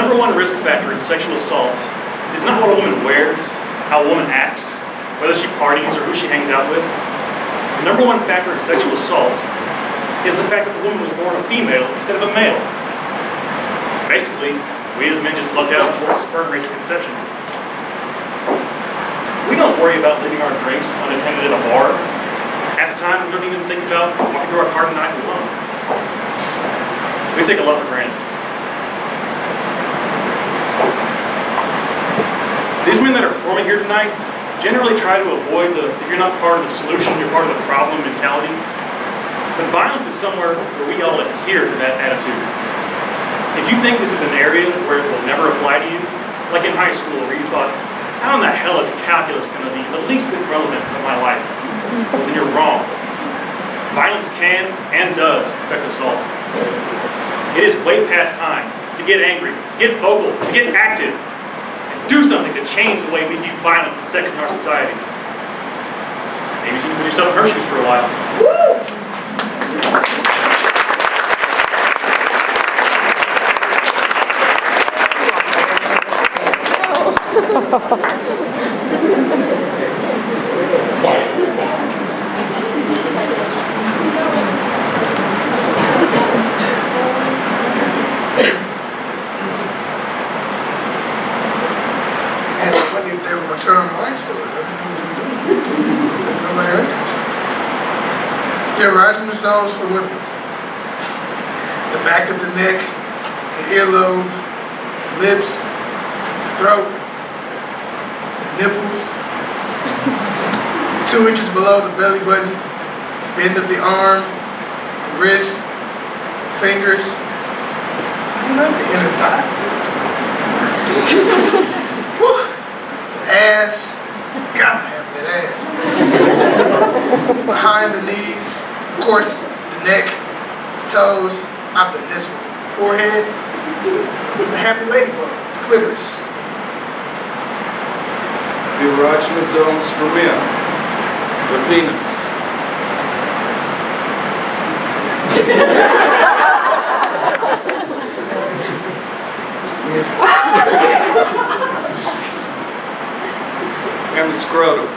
number one risk factor in sexual assault is not what a woman wears, how a woman acts, whether she parties or who she hangs out with. The number one factor in sexual assault is the fact that the woman was born a female instead of a male. Basically, we as men just lucked out with sperm race conception. We don't worry about leaving our drinks unattended at a bar. Half the time, we don't even think about walking through our car tonight alone. We take a lot for granted. These men that are performing here tonight generally try to avoid the, if you're not part of the solution, you're part of the problem mentality. But violence is somewhere where we all adhere to that attitude. If you think this is an area where it will never apply to you, like in high school where you thought, how in the hell is calculus going to be the least bit relevant to my life? Well, then you're wrong. Violence can and does affect us all. It is way past time to get angry, to get vocal, to get active, and do something to change the way we view violence and sex in our society. Maybe you can put yourself in her shoes for a while. Woo! And I wonder if they were going to turn on the lights for it. Nobody heard that. The erogenous zones for women. The back of the neck, the earlobe, lips, the throat, the nipples, 2 inches below the belly button, the end of the arm, the wrist, the fingers. I love the inner thighs. The ass, gotta have that ass. Behind the knees, of course, the neck, the toes, I've done this one. The forehead, the happy ladybug, the clitoris. The erogenous zones for men. The penis. And the scrotum.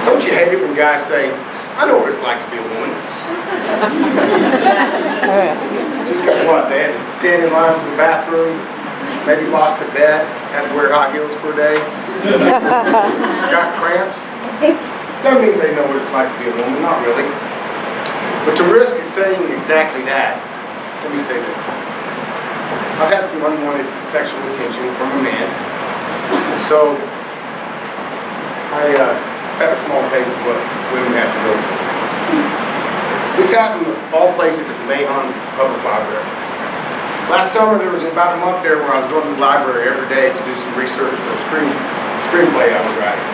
Don't you hate it when guys say, I know what it's like to be a woman? Just got what, man? Stand in line for the bathroom, maybe lost a bet, had to wear high heels for a day, got cramps. Doesn't mean they know what it's like to be a woman, not really. But to risk saying exactly that, let me say this. I've had some unwanted sexual attention from a man, so I had a small taste of what women have to go through. This happened in all places at the Mahon Public Library. Last summer, there was about a month there where I was going to the library every day to do some research for a screenplay I was writing.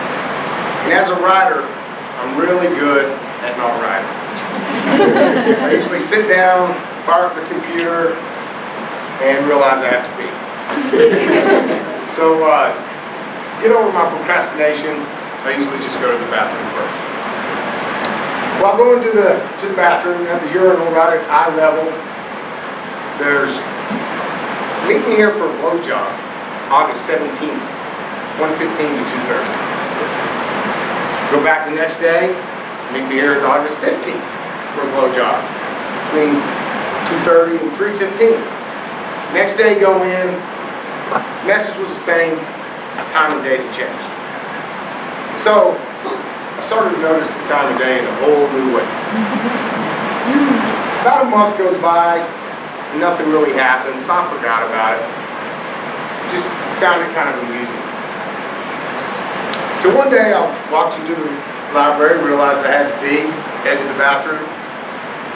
And as a writer, I'm really good at not writing. I usually sit down, fire up the computer, and realize I have to pee. So, to get over my procrastination, I usually just go to the bathroom first. While going to the bathroom, at the urinal right at eye level, there's meet me here for a blowjob, August 17th, 1:15 to 2:30. Go back the next day, meet me here on August 15th for a blowjob, between 2:30 and 3:15. Next day, go in, message was the same, time and date had changed. So, I started to notice the time of day in a whole new way. About a month goes by, and nothing really happens, so I forgot about it. Just found it kind of amusing. So one day, I walked into the library, realized I had to pee, head to the bathroom.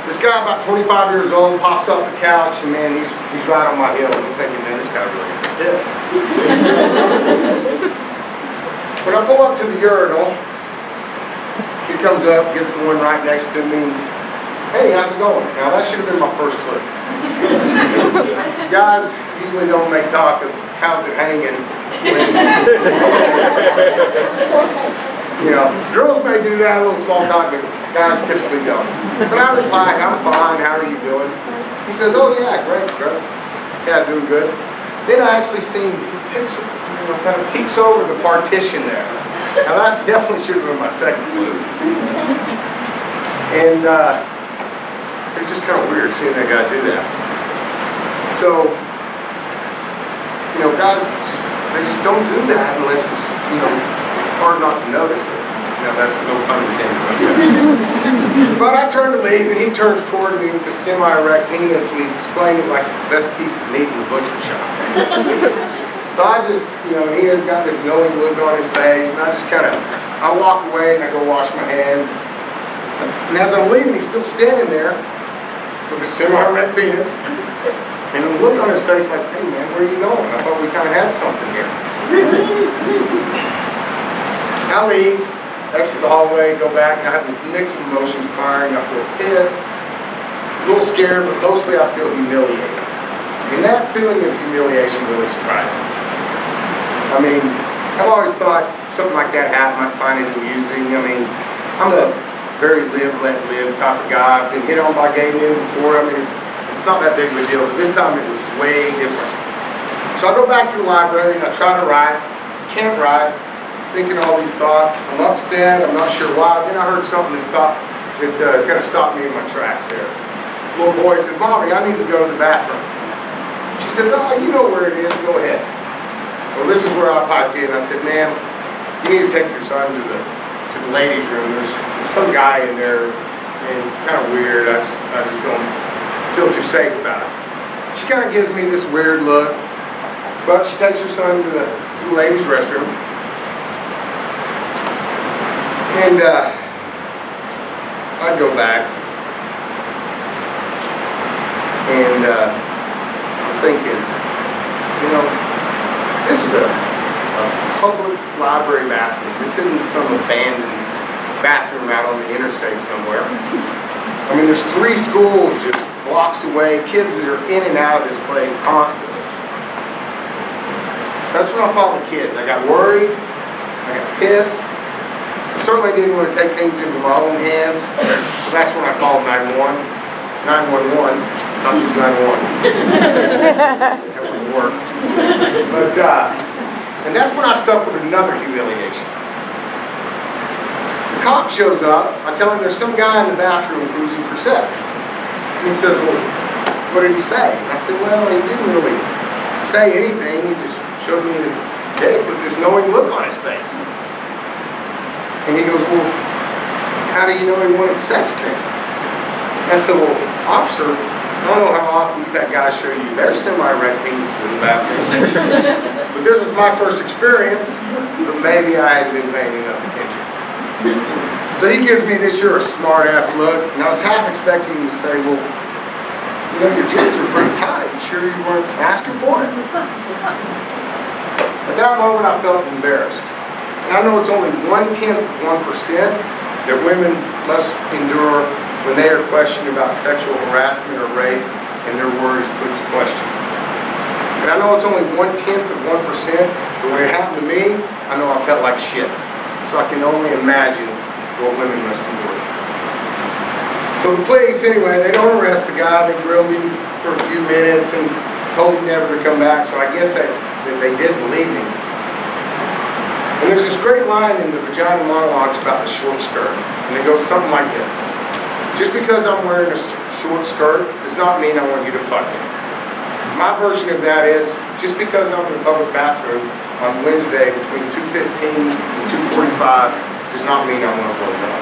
This guy, about 25 years old, pops off the couch, and man, he's right on my heels. I'm thinking, man, this guy really needs a piss. When I pull up to the urinal, get comes up, gets the one right next to me. Hey, how's it going? Now that should have been my first clue. Guys usually don't make talk of how's it hanging. You know, girls may do that, a little small talk, but guys typically don't. But I reply, I'm fine, how are you doing? He says, oh yeah, great. Yeah, doing good. Then I actually see him, he picks, kind of peeks over the partition there. Now that definitely should have been my second clue. And it was just kind of weird seeing that guy do that. So, you know, guys they just don't do that unless it's, you know, hard not to notice it. You know, that's no pun intended. But I turn to leave and he turns toward me with a semi-erect penis and he's displaying it like it's the best piece of meat in the butcher shop. So I just, you know, he has got this knowing look on his face and I just kind of, I walk away and I go wash my hands. And as I'm leaving, he's still standing there with a semi-erect penis. And the look on his face like, hey man, where are you going? I thought we kind of had something here. I leave, exit the hallway, go back, and I have this mix of emotions firing. I feel pissed, a little scared, but mostly I feel humiliated. And that feeling of humiliation really surprised me. I mean, I've always thought something like that happened, I'd find it amusing. I mean, I'm a very live, let live type of guy. I've been hit on by gay men before. I mean, it's not that big of a deal, but this time it was way different. So I go back to the library and I try to write, can't write, thinking all these thoughts. I'm upset, I'm not sure why. Then I heard something that kind of stopped me in my tracks there. The little boy says, Mommy, I need to go to the bathroom. She says, oh, you know where it is, go ahead. Well, this is where I piped in. I said, ma'am, you need to take your son to the ladies' room. There's some guy in there, and kind of weird. I just don't feel too safe about it. She kind of gives me this weird look, but she takes her son to the ladies' restroom. And I go back, and I'm thinking, you know, this is a public library bathroom. This isn't some abandoned bathroom out on the interstate somewhere. I mean, there's 3 schools just blocks away, kids that are in and out of this place constantly. That's when I thought of the kids. I got worried, I got pissed. I certainly didn't want to take things into my own hands, so that's when I called 911, not just 911. That wouldn't work. But, and that's when I suffered another humiliation. The cop shows up, I tell him there's some guy in the bathroom cruising for sex. And he says, well, what did he say? And I said, well, he didn't really say anything, he just showed me his dick with this knowing look on his face. And he goes, well, how do you know he wanted sex then? I said, well, officer, I don't know how often you've had guys show you their semi-erect penises in the bathroom. But this was my first experience, but maybe I hadn't been paying enough attention. So he gives me this, you're a smart-ass look, and I was half expecting him to say, well, you know, your jeans are pretty tight. You sure you weren't asking for it? At that moment, I felt embarrassed. And I know it's only 1/10 of 1% that women must endure when they are questioned about sexual harassment or rape and their word is put to question. And I know it's only 1/10 of 1%, but when it happened to me, I know I felt like shit. So I can only imagine what women must endure. So the police, anyway, they don't arrest the guy. They grilled him for a few minutes and told him never to come back. So I guess that they did believe me. And there's this great line in the Vagina Monologues about the short skirt. And it goes something like this. Just because I'm wearing a short skirt does not mean I want you to fuck me. My version of that is, just because I'm in a public bathroom on Wednesday between 2:15 and 2:45 does not mean I want a blowjob.